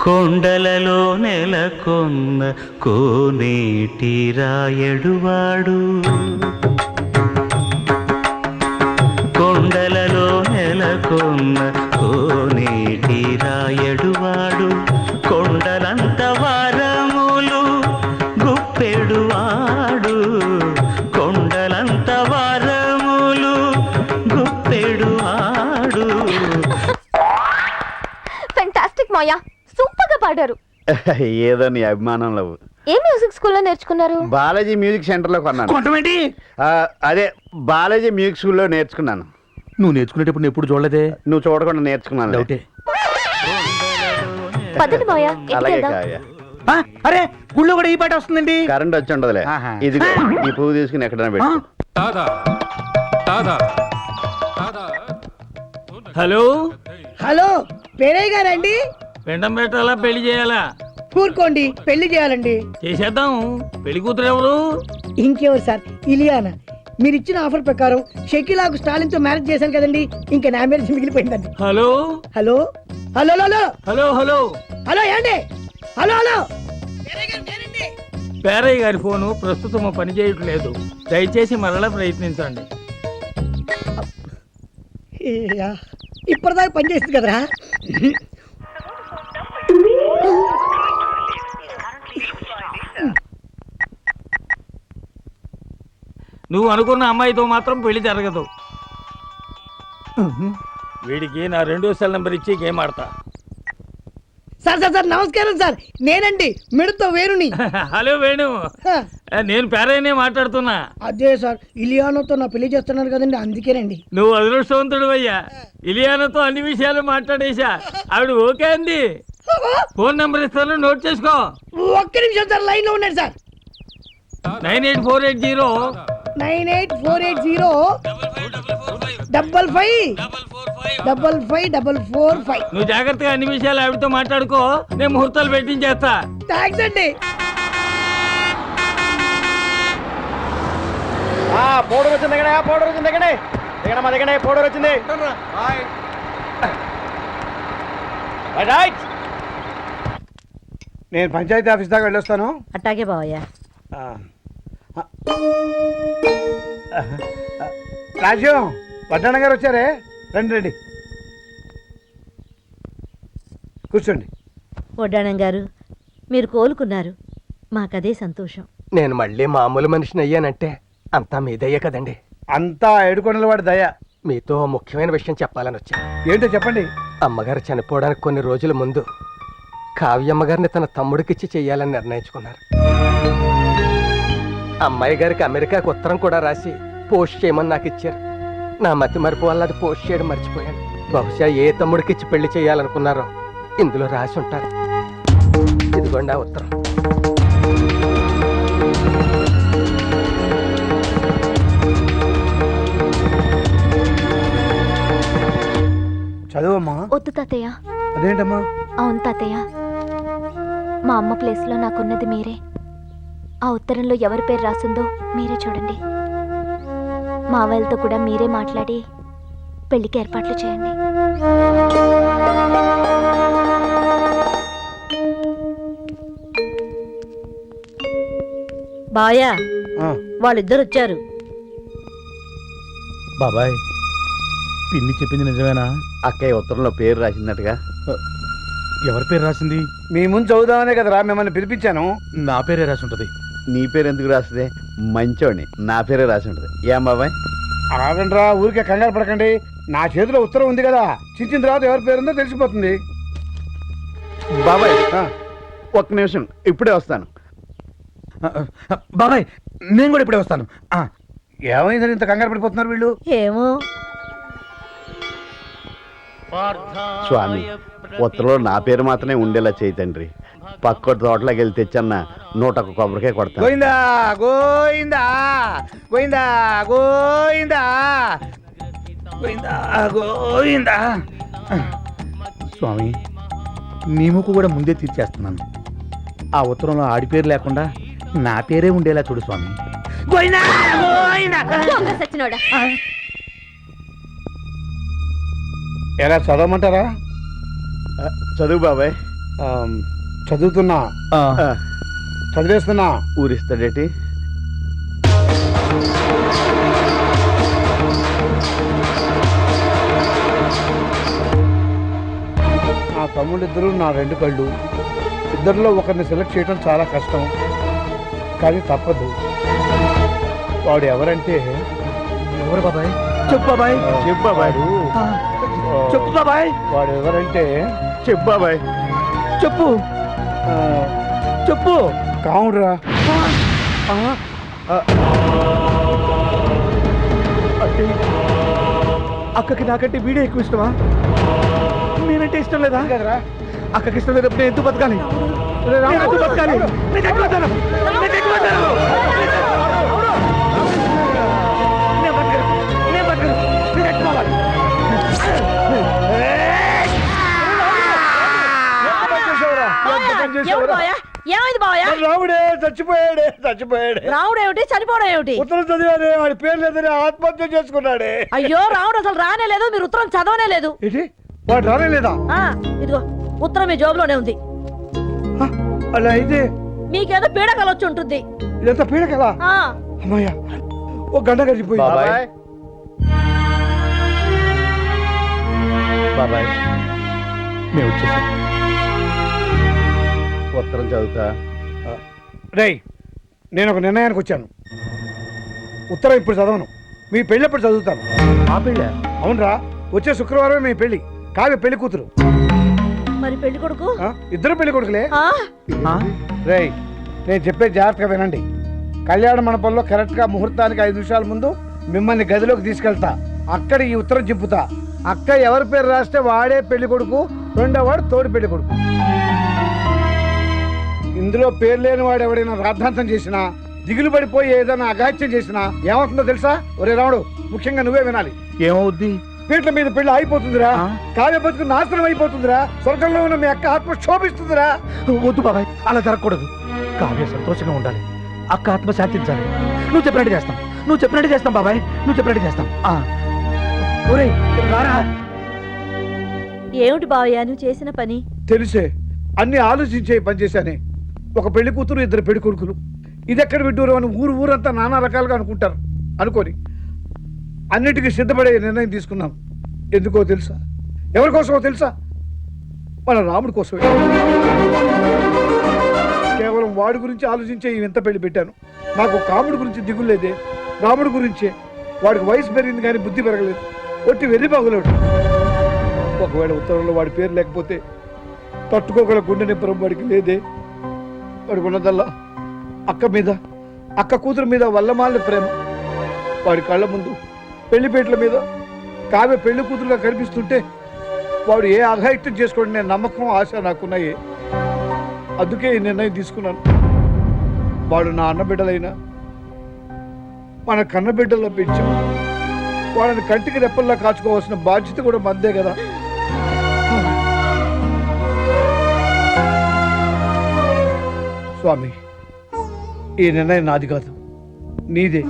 కొండలలో నెలకొన్న కోనేటి రాయడువాడు, కొండలలో నెలకొన్న కోనేటి రాయడువాడు, కొండలంత వారములు గుప్పెడువాడు, కొండలంత వారములు గుప్పెడువాడు. ఫెంటాస్టిక్ మాయా, సూపర్ గా పాడారు. ఏదో నీ అభిమానంలో. ఏ మ్యూజిక్ స్కూల్లో నేర్చుకున్నారు? బాలాజీ మ్యూజిక్ సెంటర్ లో కొన్నాను. అదే బాలాజీ మ్యూజిక్ స్కూల్లో నేర్చుకున్నాను. నువ్వు నేర్చుకునేటప్పుడు ఎప్పుడు చూడలేదే. నువ్వు చూడకుండా నేర్చుకున్నాను. పదండి మాయా. అలాగే కాయ. అరే గుళ్ళో కూడా ఈ పాట వస్తుందండి. కరెంట్ వచ్చి ఉండదులే. ఇది ఈ పువ్వు తీసుకుని ఎక్కడైనా పెట్టు. హలో హలో, పేరయ్య గారండి? పిండం పెట్టాలా పెళ్లి చేయాలా? కూరుకోండి, పెళ్లి చేయాలండి. చేసేద్దాం. పెళ్లి కూతురు ఎవరు? ఇంకెవరు సార్, ఇలియానా. మీరు ఇచ్చిన ఆఫర్ ప్రకారం షకీలాకు స్టాలిన్ తో మ్యారేజ్ చేశాను కదండి, ఇంకా నా మ్యారేజ్ మిగిలిపోయిందండి. Hello hello hello hello hello hello hello ఏండి? హలో హలో, పేరయ్య గారి ఫోను ప్రస్తుతం పని చేయట్లేదు, దయచేసి మరలా ప్రయత్నించండి. ఇప్పటిదాకా పనిచేస్తుంది కదరా. నువ్వు అనుకున్న అమ్మాయితో మాత్రం పెళ్లి జరగదు. వీడికి నా 2వ సెల్ నెంబర్ ఇచ్చి గేమ్ ఆడతా. సార్ సార్ సార్, నమస్కారం సార్, నేనండి మిడతో వేణుని. హలో వేణు, నేను పేరయ్యనే మాట్లాడుతున్నా. అదే సార్, ఇలియానాతో నా పెళ్లి చేస్తున్నారు కదండి, అందుకేనండి. నువ్వు అదృష్టవంతుడు అయ్యా, ఇలియానాతో అన్ని విషయాలు మాట్లాడేశా. ఆవిడ ఓకే అంది. ఫోన్ నెంబర్ ఇస్తాను, నోట్ చేసుకో. ఒక్క నిమిషం సార్, లైన్ లో ఉన్నాడు సార్. 98480 98480 5555 నువ్వు జాగ్రత్తగా అన్ని విషయాలు ఆవిడతో మాట్లాడుకో, నేను ముహూర్తాలు పెట్టించేస్తా. థ్యాంక్స్ అండి. పౌడర్ వచ్చింది దిగడే, పౌడర్ వచ్చింది దిగడే, దిగడమా దిగడే, పౌడర్ వచ్చింది. నేను పంచాయతీ ఆఫీస్ దాకా వెళ్ళొస్తాను. అట్టాగే బావయ్యా. రాజ్యం, పట్టణ గారు వచ్చారే, రండి రండి, కూర్చోండి. వడ్డాణం గారు, మీరు కోలుకున్నారు, మాకదే సంతోషం. నేను మళ్ళీ మామూలు మనిషిని అయ్యానంటే అంతా మీ దయ కదండి. అంతా ఏడుకొండల వాడి దయ. మీతో ముఖ్యమైన విషయం చెప్పాలని వచ్చా. ఏంటో చెప్పండి. అమ్మగారు చనిపోవడానికి కొన్ని రోజుల ముందు కావ్యమ్మగారిని తన తమ్ముడికిచ్చి చెయ్యాలని నిర్ణయించుకున్నారు. అమ్మాయి గారికి అమెరికాకు ఉత్తరం కూడా రాసి పోస్ట్ చేయమని నాకు ఇచ్చారు. నా మతి మరుపు వల్ల అది పోస్ట్ చేయడం మర్చిపోయాను. బహుశా ఏ తమ్ముడికిచ్చి పెళ్లి చేయాలనుకున్నారో ఇందులో రాసి ఉంటారు. ఇదిగోండి ఆ ఉత్తరం. చదువమ్మా. వద్దు తాతయ్య. అదేంటమ్మా? అవును తాతయ్య, మా అమ్మ ప్లేస్ లో నాకున్నది మీరే. ఆ ఉత్తరంలో ఎవరి పేరు రాసిందో మీరే చూడండి. మావయ్యలతో కూడా మీరే మాట్లాడి పెళ్లికి ఏర్పాట్లు చేయండి. బాయా, వాళ్ళిద్దరు వచ్చారు. బాబాయ్, పిన్ని చెప్పింది నిజమేనా? అక్కయ్య ఉత్తరంలో పేరు రాసిందట్టుగా. ఎవరి పేరు రాసింది? మీ ముందు చదువుదామనే కదరా మిమ్మల్ని పిలిపించాను. నా పేరే రాసి ఉంటది. నీ పేరు ఎందుకు రాసిందే? మంచోని, నా పేరే రాసి ఉంటది. ఏం బాబాయ్? ఆగండ్రా, ఊరికే కంగారు పడకండి. నా చేతిలో ఉత్తరం ఉంది కదా, చించిన తర్వాత ఎవరి పేరుందో తెలిసిపోతుంది. బాబాయ్ ఒక్క నిమిషం, ఇప్పుడే వస్తాను. బాబాయ్, నేను కూడా ఇప్పుడే వస్తాను. ఏమైందని ఇంత కంగారు పడిపోతున్నారు వీళ్ళు? ఏమో. స్వామి, ఉత్తరంలో నా పేరు మాత్రమే ఉండేలా చేయి తండ్రి. పక్క తోటలోకి వెళ్ళి తెచ్చన్న 101 కొబ్బరికాయ కొడతాను. గోయిందా గోయిందా గోయిందా గోయిందా గోయిందా గోయిందా. స్వామి, నీ ముక్కు కూడా ముందే తీర్చేస్తున్నాను. ఆ ఉత్తరంలో ఆడి పేరు లేకుండా నా పేరే ఉండేలా చూడు స్వామి. గోయిందా గోయిందా. ఎలా చదవమంటారా? చదువు బాబాయ్. చదువుతున్నా, చదివేస్తున్నా. ఊరిస్తాడేటి? నా తమ్ముళ్ళిద్దరూ నా రెండు కళ్ళు. ఇద్దరిలో ఒకరిని సెలెక్ట్ చేయడం చాలా కష్టం, కానీ తప్పదు. వాడు ఎవరంటే ఎవరు బాబాయ్? చెప్పు బాబాయ్. చెప్పు బాబాయ్. చెప్పు బాబాయ్. వాడు ఎవరంటే చెప్పు బాబాయ్. చెప్పు చెప్పు. కావుడురా. అంటే అక్కకి నాకంటే వీడే ఎక్కువ ఇష్టమా? నేనంటే ఇష్టం లేదా? కదరా, అక్కకి ఇష్టం లేనప్పుడు నేను ఎందుకు బతకాలి? నేను ఎందుకు బతకాలి? నేను ఎక్కడ బతకాను? నేను ఎక్కడ బతకాను? నేను బతకను. నేను బతకను. నేను ఎక్కడ పోవాలి? ఏమైంది బావయ్య? రాముడే చచ్చిపోయాడే. రావుడు ఏమిటి, చనిపోవడం ఏమిటి? ఉత్తరం చదివాడే, వాడి పేరు లేదని ఆత్మహత్య చేసుకున్నాడే. అయ్యో, రావుడు అసలు రానే లేదు, మీరు ఉత్తరం చదవనే లేదు. ఏంటి, వాడు రానేలేదా? ఇదిగో ఉత్తరం మీ జోబులోనే ఉంది. అలా అయితే మీకేదో పీడకలు వచ్చి ఉంటుంది. ఇదంతా పీడ కదా. ఆ, అమ్మయ్యా, ఓ గంట గడిచిపోయింది. బాబాయ్. బాబాయ్, మేము వచ్చేసాం. ఉత్తరం చదువుతా. రేయ్, నేను ఒక నిర్ణయానికి వచ్చాను. ఉత్తరం ఇప్పుడు చదవను, మీ పెళ్ళి ఎప్పుడు చదువుతాను. ఆ పెళ్ళ? అవునరా, వచ్చే శుక్రవారం మీ పెళ్లి. కావ్య పెళ్లి కూతురు. మరి పెళ్లి కొడుకు? ఇద్దరు పెళ్లి కొడుకులే. ఆ, రేయ్, నేను చెప్పే జాగ్రత్తగా వినండి. కళ్యాణ మండపంలో కరెక్ట్గా ముహూర్తానికి 5 నిమిషాల ముందు మిమ్మల్ని గదిలోకి తీసుకెళ్తా. అక్కడ ఈ ఉత్తరం చింపుతా. అక్క ఎవరి పేరు రాస్తే వాడే పెళ్లి కొడుకు, రెండో వాడు తోడు పెళ్లి కొడుకు. ఇందులో పేరు లేని వాడు ఎవడైనా రాద్ధాంతం చేసినా, దిగులు పడిపోయి ఏదైనా అఘాత్యం చేసినా ఏమవుతుందో తెలుసా? ఒరే రాముడు, ముఖ్యంగా నువ్వే వినాలి. ఏమవుద్ది? పీట్ల మీద పెళ్లి అయిపోతుందిరా. కావ్య బతుకు నాశనం అయిపోతుందిరా. స్వర్గంలో ఉన్న మీ అక్క ఆత్మ శోభిస్తుందిరా. వద్దు బాబాయ్, అలా జరగకూడదు. కావ్య సంతోషంగా ఉండాలి, అక్క ఆత్మ శాంతించాలి. నువ్వు చెప్పినట్టు చేస్తాం. నువ్వు చెప్పినట్టు చేస్తాం బాబాయ్. నువ్వు చెప్పినట్టు చేస్తాం. ఒరేయ్, రారా. ఏమిటి బావయ్య నువ్వు చేసిన పని? తెలిసే అన్ని ఆలోచించే పనిచేశానే. ఒక పెళ్లి కూతురు, 2 పెళ్లి కొడుకులు. ఇది ఎక్కడ విడ్డూరం అని ఊరంతా నానా రకాలుగా అనుకుంటారు. అనుకోని అన్నిటికీ సిద్ధపడే నిర్ణయం తీసుకున్నాం. ఎందుకో తెలుసా? ఎవరి కోసమో తెలుసా? మన రాముడి కోసమే. కేవలం వాడి గురించి ఆలోచించే ఈ వింత పెళ్లి పెట్టాను. నాకు కాముడి గురించి దిగులేదే, రాముడి గురించే. వాడికి వయసు పెరిగింది కానీ బుద్ధి పెరగలేదు. ఒట్టి వెర్రి బాగులేడు. ఒకవేళ ఉత్తరంలో వాడి పేరు లేకపోతే తట్టుకోగల గుండె నింపరం వాడికి లేదే. వాడికి ఉన్నదల్లా అక్క మీద, అక్క కూతురు మీద వల్లమాలిన ప్రేమ. వాడి కళ్ళ ముందు పెళ్లిపేటల మీద కావ్య పెళ్లి కూతురుగా కనిపిస్తుంటే వాడు ఏ అఘాయిత్యం చేసుకోండి నేను నమ్మకం, ఆశ నాకున్నాయి. అందుకే ఈ నిర్ణయం తీసుకున్నాను. వాడు నా అన్నబిడ్డలైనా మన కన్నబిడ్డల్లో పెంచాం. వాళ్ళని కంటికి రెప్పల్లా కాచుకోవాల్సిన బాధ్యత కూడా మందే కదా. స్వామి, ఈ నిర్ణయం నాది కాదు, నీదే.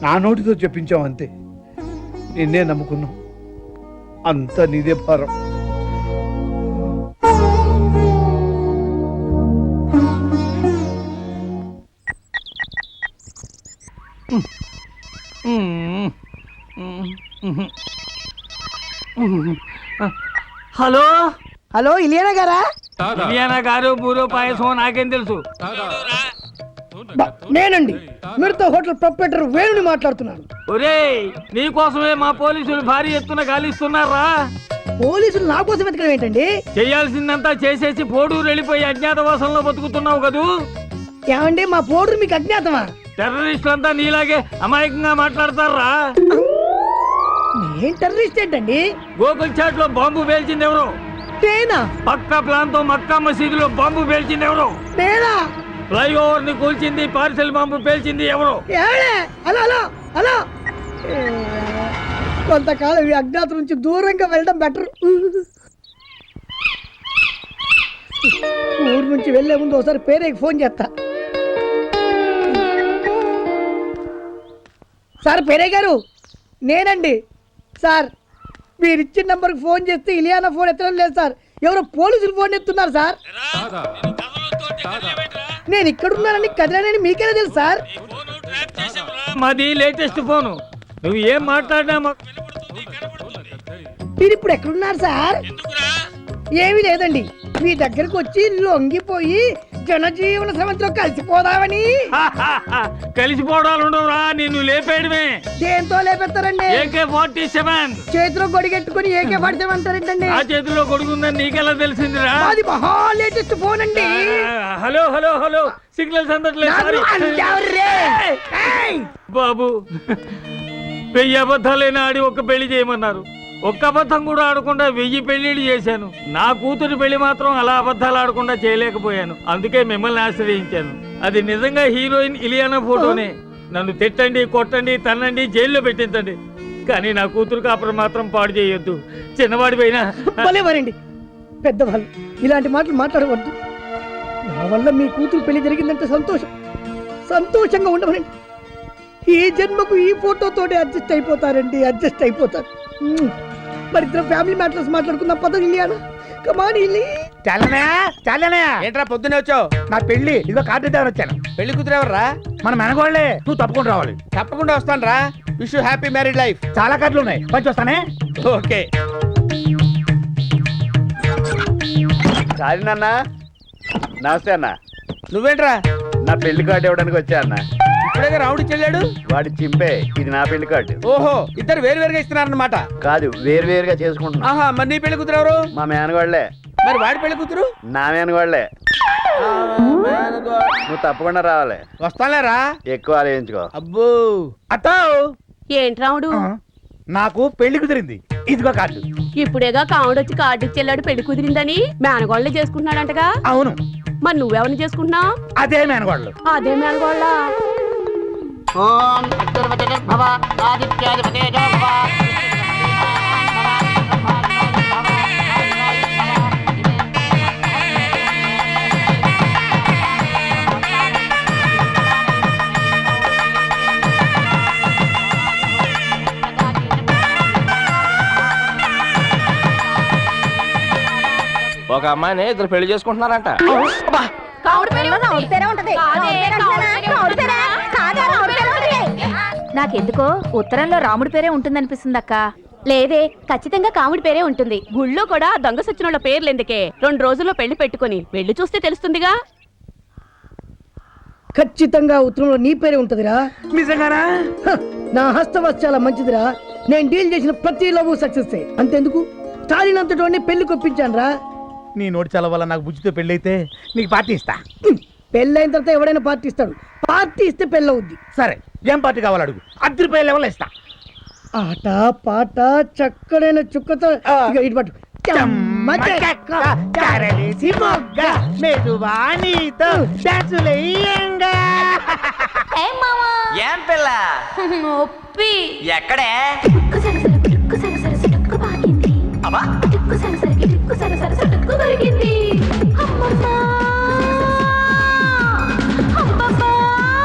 నా నోటితో చెప్పించావు అంతే. నిన్నే నమ్ముకున్నావు, అంతా నీదే భారం. హలో హలో, ఇలియానా గారా? ఇలియానా గారు బూరో పాయసం నాకేం తెలుసు. నేనండి, మీరుతో హోటల్ ప్రొపరేటర్ వేణుని మాట్లాడుతున్నాను. ఒరేయ్, నీకోసమే మా పోలీసులు భారీ ఎత్తున గాలిస్తున్నారా. పోలీసులు నా కోసం వెతకడం ఏంటండి? చేయాల్సిందంతా చేసేసి పోడూరు వెళ్ళిపోయి అజ్ఞాతవాసంలో బతుకుతున్నావు కదూ. ఏమండి, మా పోడురు మీకు అజ్ఞాతమా? టెర్రరిస్టులంతా నీలాగే అమాయకంగా మాట్లాడతారా. నేను టెర్రరిస్ట్ ఏంటండి? గోకుల్ చాట్ లో బాంబు పేల్చింది ఎవరు? నేనా? పక్కా ప్లాన్ తో మక్కా మసీదులో బాంబు పేల్చింది ఎవరు? నేనా? ఫ్లైఓవర్ ని కూల్చింది, పార్సెల్ బాంబు పేల్చింది ఎవరు? హలో హలో హలో, కొంతకాలం ఈ అజ్ఞాత నుంచి దూరంగా వెళ్ళడం బెటర్. ఊరు నుంచి వెళ్లే ముందు ఒకసారి పేరేకి ఫోన్ చేస్తా. సార్ పేరే గారు, నేనండి సార్. మీరు ఇచ్చిన నంబర్కి ఫోన్ చేస్తే ఇలియానా ఫోన్ ఎత్తడం లేదు సార్, ఎవరో పోలీసులు ఫోన్ ఎత్తున్నారు సార్. నేను ఇక్కడున్నానని కదిలానని మీకేనా తెలుసు సార్? మాది లేటెస్ట్ ఫోను, నువ్వు ఏం మాట్లాడినా మాకు మీరు ఇప్పుడు ఎక్కడున్నారు సార్? ఏమీ లేదండి, మీ దగ్గరకు వచ్చి లొంగిపోయి జనజీవన సమంతిలో కలిసిపోదామని. కలిసిపోవడాలు ఉండవురా, నిన్ను లేపేయడమే. దేంతో లేపెత్తారండి? AK-47 చేతిలో గొడిగెట్టుకుని AK-47 అంటారేంటండి? ఆ చేతిలో కొడుకుందని నీకెలా తెలిసిందిరా? అది మహా లేటెస్ట్ ఫోన్ అండి. హలో హలో హలో, సిగ్నల్స్ అందట్లేదు. నన్ను అంటావుర్రే. ఏయ్! బాబు, 1000 అబద్ధాలైనా ఆడి ఒక్క పెళ్లి చేయమన్నారు. ఒక్క అబద్ధం కూడా ఆడకుండా 1000 పెళ్లిళ్ళు చేశాను. నా కూతురు పెళ్లి మాత్రం అలా అబద్ధాలు ఆడకుండా చేయలేకపోయాను. అందుకే మిమ్మల్ని ఆశ్రయించాను. అది నిజంగా హీరోయిన్ ఇలియానా ఫోటోనే. నన్ను తిట్టండి, కొట్టండి, తన్నండి, జైల్లో పెట్టించండి, కానీ నా కూతురు కాపురం మాత్రం పాడు చేయొద్దు. చిన్నవాడి పైన భలేవారండి పెద్దవాళ్ళు, ఇలాంటి మాటలు మాట్లాడవద్దు. నా వల్ల మీ కూతురు పెళ్లి జరిగిందంటే సంతోషంగా ఉండమనండి. ఈ జన్మకు ఈ ఫోటోతోనే అడ్జస్ట్ అయిపోతారు. మరి ఇద్దరు ఫ్యామిలీ మ్యాటర్స్ మాట్లాడుకుందాం పద్ధతి ఇలియానా. కమాన్ ఇలి. ఏంట్రా పొద్దునే వచ్చావు? నా పెళ్లి ఇదిగో కార్డు ఇద్దామని వచ్చాను. పెళ్లి కూతురు ఎవర్రా? మన మెనగోళ్లే, నువ్వు తప్పకుండా రావాలి. తప్పకుండా వస్తాను రా. Wish you happy married life. చాలా కార్డులు ఉన్నాయి, వచ్చి వస్తానే. ఓకే. సారీ నాన్న. నమస్తే అన్న. నువ్వేంట్రా నా పెళ్లి కార్డు ఇవ్వడానికి వచ్చా అన్న. ఇప్పుడేగా రావుడి చెల్లాడు? వాడి చింపే, ఇది నా పెళ్లి కార్డు. ఓహో, ఇద్దరు వేరువేరుగా ఇస్తున్నారన్నమాట. కాదు, వేరువేరుగా చేసుకుంటున్నా. ఆహా, మరి నీ పెళ్లి కూతురు ఎవరు? మా మేనగోళ్లే. మరి వాడి పెళ్లి కూతురు? నా మేనగోళ్లే. నువ్వు తప్పకుండా రావాలి. వస్తాలేరా. ఎక్కువ ఆలోచించుకో. అబ్బో. అత్తో, ఏంటి రాముడు, నాకు పెళ్లి కుదిరింది, ఇదిగో కార్డు. ఇప్పుడేగా కాముడొచ్చి కార్డు ఇచ్చేళ్ళాడు పెళ్లి కుదిరిందని. మేనగోళ్ళని చేసుకుంటున్నాడంటగా. అవును. మరి నువ్వెవరిని చేసుకుంటున్నావు? అదే మేనగోళ్ళు. అదే మేనగోళ్ళ. ఒక అమ్మాయిని ఇద్దరు పెళ్లి చేసుకుంటున్నారంట. నాకెందుకో ఉత్తరంలో రాముడి పేరే ఉంటుందనిపిస్తుంది అక్క. లేదే, ఖచ్చితంగా కాముడి పేరే ఉంటుంది. గుళ్ళో కూడా దొంగ సచ్చినోళ్ళ పేర్లు ఎందుకే? 2 రోజుల్లో పెళ్లి పెట్టుకుని వెళ్ళి చూస్తే తెలుస్తుందిగా. ఖచ్చితంగా ఉత్తరంలో నీ పేరే ఉంటదిరా. నిజంగానా? నా హస్తవశ చాలా మంచిదిరా. నేను డీల్ చేసిన ప్రతి లవ్ సక్సెస్. అంతెందుకు, స్టాలిన్ అంతటోని పెళ్లి కొప్పించాను రా. నీ నోటి చాలా వల్ల నాకు బుజ్జితో పెళ్లి అయితే నీకు పార్టీ ఇస్తా. పెళ్ళైన తర్వాత ఎవడైనా పార్టీ ఇస్తాడు, పార్టీ ఇస్తే పెళ్ళవుద్ది. సరే, ఏం పార్టీ కావాలి అడుగు, 10 రూపాయల లెవెల్ ఇస్తా. ఆట పాట చక్కడైన చుక్కతో ఇక ఇటు పట్టు. చెమ్మ చెక్క, చారలేసి మొగ్గ, మెదువా నీతో డాన్సులెయ్యంగా. ఏం పిల్ల ఒప్పి ఎక్కడే?